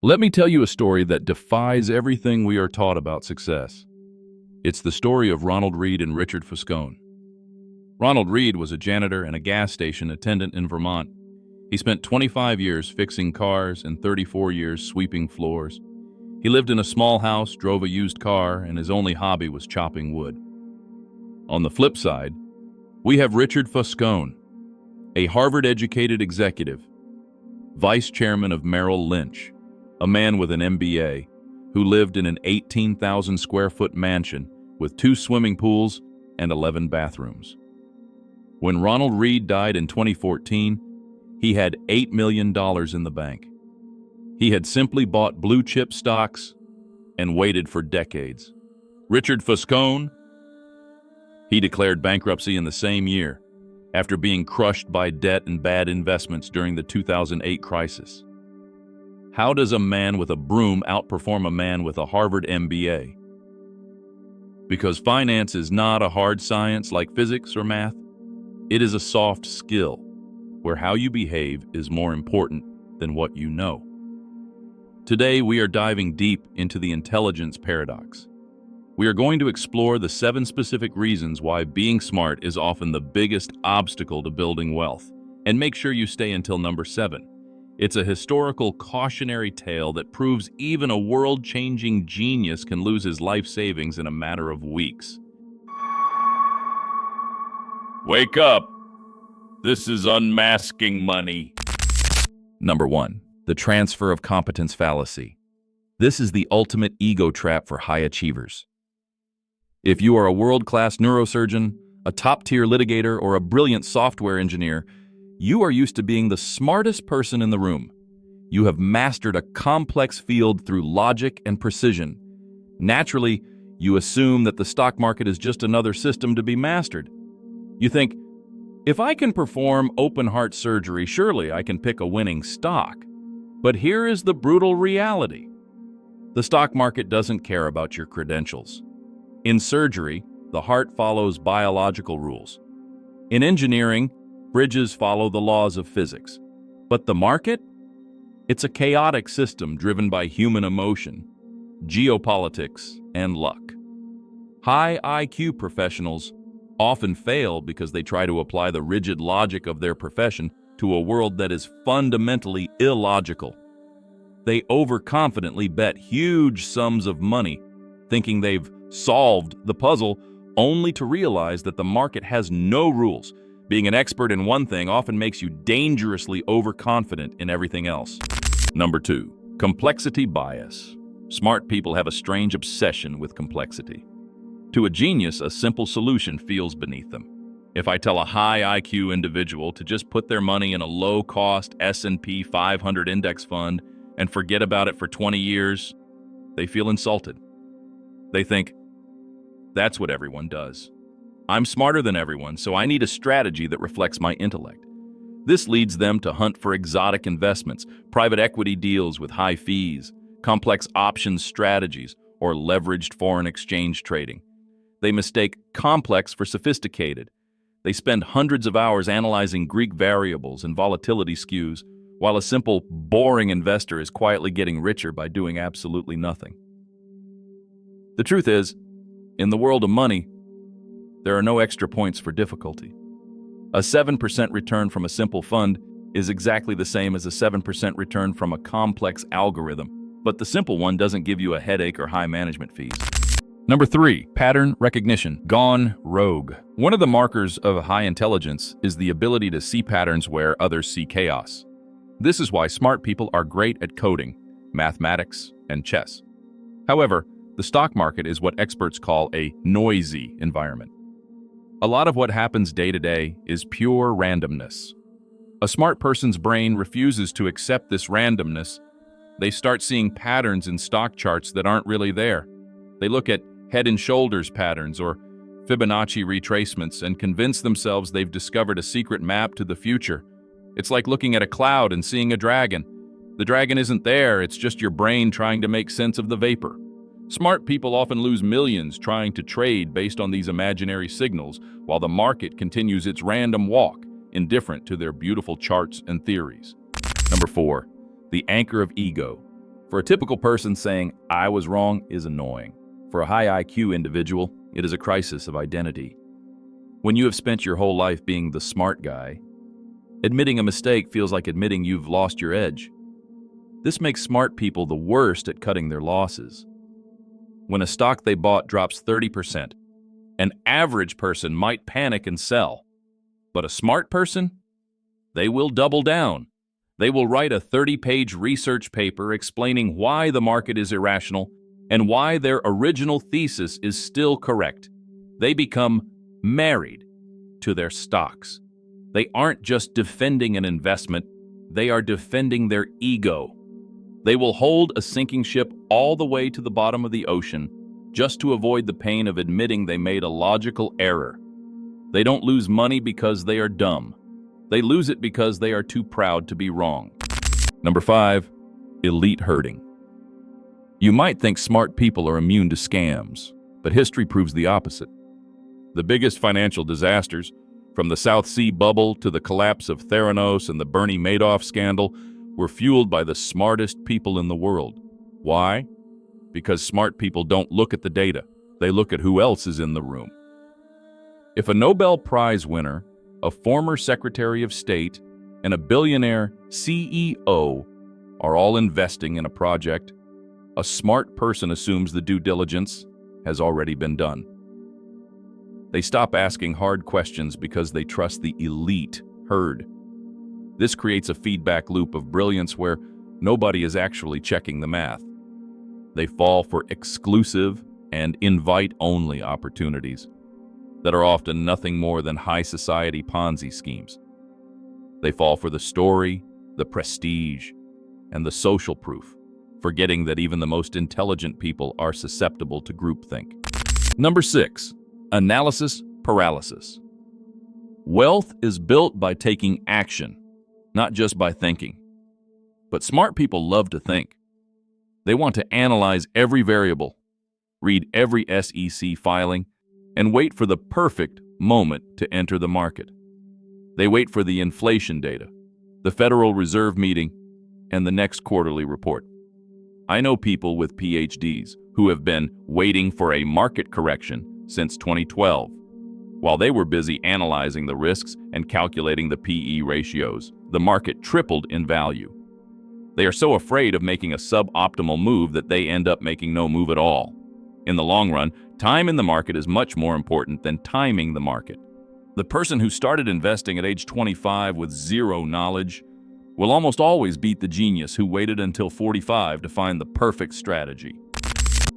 Let me tell you a story that defies everything we are taught about success. It's the story of Ronald Reed and Richard Foscone. Ronald Reed was a janitor and a gas station attendant in Vermont. He spent 25 years fixing cars and 34 years sweeping floors. He lived in a small house, drove a used car, and his only hobby was chopping wood. On the flip side, we have Richard Foscone, a Harvard-educated executive, vice chairman of Merrill Lynch, a man with an MBA who lived in an 18,000 square foot mansion with 2 swimming pools and 11 bathrooms. When Ronald Reed died in 2014, he had $8 million in the bank. He had simply bought blue chip stocks and waited for decades. Richard Foscone, he declared bankruptcy in the same year after being crushed by debt and bad investments during the 2008 crisis. How does a man with a broom outperform a man with a Harvard MBA? Because finance is not a hard science like physics or math. It is a soft skill, where how you behave is more important than what you know. Today, we are diving deep into the intelligence paradox. We are going to explore the 7 specific reasons why being smart is often the biggest obstacle to building wealth. And make sure you stay until number 7. It's a historical cautionary tale that proves even a world-changing genius can lose his life savings in a matter of weeks. Wake up! This is unmasking money. Number 1. The transfer of competence fallacy. This is the ultimate ego trap for high achievers. If you are a world-class neurosurgeon, a top-tier litigator, or a brilliant software engineer, you are used to being the smartest person in the room. You have mastered a complex field through logic and precision. Naturally, you assume that the stock market is just another system to be mastered. You think, if I can perform open-heart surgery, surely I can pick a winning stock. But here is the brutal reality. The stock market doesn't care about your credentials. In surgery, the heart follows biological rules. In engineering, bridges follow the laws of physics. But the market? It's a chaotic system driven by human emotion, geopolitics, and luck. High IQ professionals often fail because they try to apply the rigid logic of their profession to a world that is fundamentally illogical. They overconfidently bet huge sums of money, thinking they've solved the puzzle, only to realize that the market has no rules. Being an expert in one thing often makes you dangerously overconfident in everything else. Number 2, complexity bias. Smart people have a strange obsession with complexity. To a genius, a simple solution feels beneath them. If I tell a high IQ individual to just put their money in a low-cost S&P 500 index fund and forget about it for 20 years, they feel insulted. They think, that's what everyone does. I'm smarter than everyone, so I need a strategy that reflects my intellect. This leads them to hunt for exotic investments, private equity deals with high fees, complex options strategies, or leveraged foreign exchange trading. They mistake complex for sophisticated. They spend hundreds of hours analyzing Greek variables and volatility skews, while a simple, boring investor is quietly getting richer by doing absolutely nothing. The truth is, in the world of money, there are no extra points for difficulty. A 7% return from a simple fund is exactly the same as a 7% return from a complex algorithm, but the simple one doesn't give you a headache or high management fees. Number 3, pattern recognition, gone rogue. One of the markers of high intelligence is the ability to see patterns where others see chaos. This is why smart people are great at coding, mathematics, and chess. However, the stock market is what experts call a noisy environment. A lot of what happens day to day is pure randomness. A smart person's brain refuses to accept this randomness. They start seeing patterns in stock charts that aren't really there. They look at head and shoulders patterns or Fibonacci retracements and convince themselves they've discovered a secret map to the future. It's like looking at a cloud and seeing a dragon. The dragon isn't there, it's just your brain trying to make sense of the vapor. Smart people often lose millions trying to trade based on these imaginary signals, while the market continues its random walk, indifferent to their beautiful charts and theories. Number 4, the anchor of ego. For a typical person, saying, "I was wrong," is annoying. For a high IQ individual, it is a crisis of identity. When you have spent your whole life being the smart guy, admitting a mistake feels like admitting you've lost your edge. This makes smart people the worst at cutting their losses. When a stock they bought drops 30%, an average person might panic and sell. But a smart person? They will double down. They will write a 30-page research paper explaining why the market is irrational and why their original thesis is still correct. They become married to their stocks. They aren't just defending an investment, they are defending their ego. They will hold a sinking ship all the way to the bottom of the ocean just to avoid the pain of admitting they made a logical error. They don't lose money because they are dumb. They lose it because they are too proud to be wrong. Number 5, elite herding. You might think smart people are immune to scams, but history proves the opposite. The biggest financial disasters, from the South Sea bubble to the collapse of Theranos and the Bernie Madoff scandal, were fueled by the smartest people in the world. Why? Because smart people don't look at the data. They look at who else is in the room. If a Nobel Prize winner, a former Secretary of State, and a billionaire CEO are all investing in a project, a smart person assumes the due diligence has already been done. They stop asking hard questions because they trust the elite herd. This creates a feedback loop of brilliance where nobody is actually checking the math. They fall for exclusive and invite-only opportunities that are often nothing more than high society Ponzi schemes. They fall for the story, the prestige, and the social proof, forgetting that even the most intelligent people are susceptible to groupthink. Number 6, analysis paralysis. Wealth is built by taking action, not just by thinking. But smart people love to think. They want to analyze every variable, read every SEC filing, and wait for the perfect moment to enter the market. They wait for the inflation data, the Federal Reserve meeting, and the next quarterly report. I know people with PhDs who have been waiting for a market correction since 2012. While they were busy analyzing the risks and calculating the PE ratios, the market tripled in value. They are so afraid of making a suboptimal move that they end up making no move at all. In the long run, time in the market is much more important than timing the market. The person who started investing at age 25 with zero knowledge will almost always beat the genius who waited until 45 to find the perfect strategy.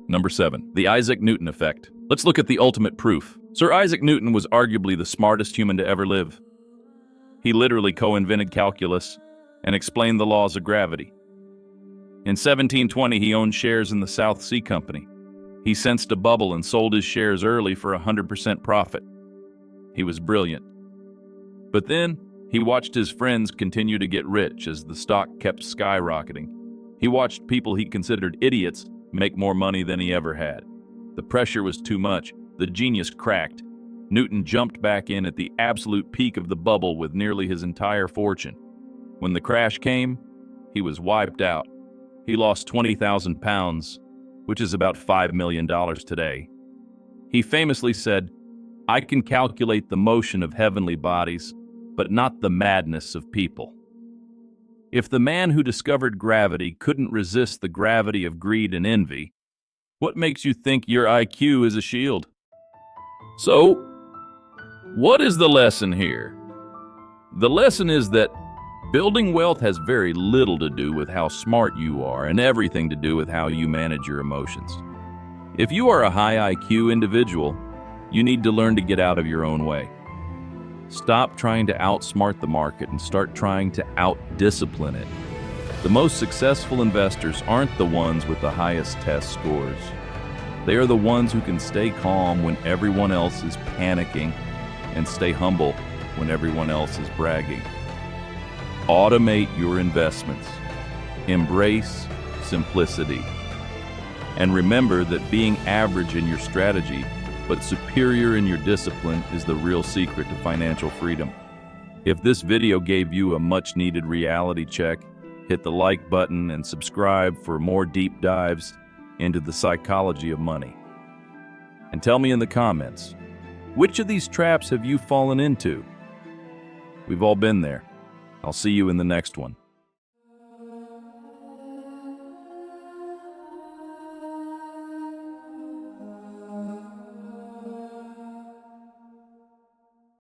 Number 7, the Isaac Newton effect. Let's look at the ultimate proof. Sir Isaac Newton was arguably the smartest human to ever live. He literally co-invented calculus and explained the laws of gravity. In 1720, he owned shares in the South Sea Company. He sensed a bubble and sold his shares early for 100% profit. He was brilliant. But then, he watched his friends continue to get rich as the stock kept skyrocketing. He watched people he considered idiots make more money than he ever had. The pressure was too much. The genius cracked. Newton jumped back in at the absolute peak of the bubble with nearly his entire fortune. When the crash came, he was wiped out. He lost 20,000 pounds, which is about $5 million today. He famously said, "I can calculate the motion of heavenly bodies, but not the madness of people." If the man who discovered gravity couldn't resist the gravity of greed and envy, what makes you think your IQ is a shield? So, what is the lesson here? The lesson is that building wealth has very little to do with how smart you are and everything to do with how you manage your emotions. If you are a high IQ individual, you need to learn to get out of your own way. Stop trying to outsmart the market and start trying to out-discipline it. The most successful investors aren't the ones with the highest test scores. They are the ones who can stay calm when everyone else is panicking and stay humble when everyone else is bragging. Automate your investments. Embrace simplicity. And remember that being average in your strategy, but superior in your discipline, is the real secret to financial freedom. If this video gave you a much-needed reality check, Hit the like button and subscribe for more deep dives into the psychology of money. And tell me in the comments, which of these traps have you fallen into? We've all been there. I'll see you in the next one.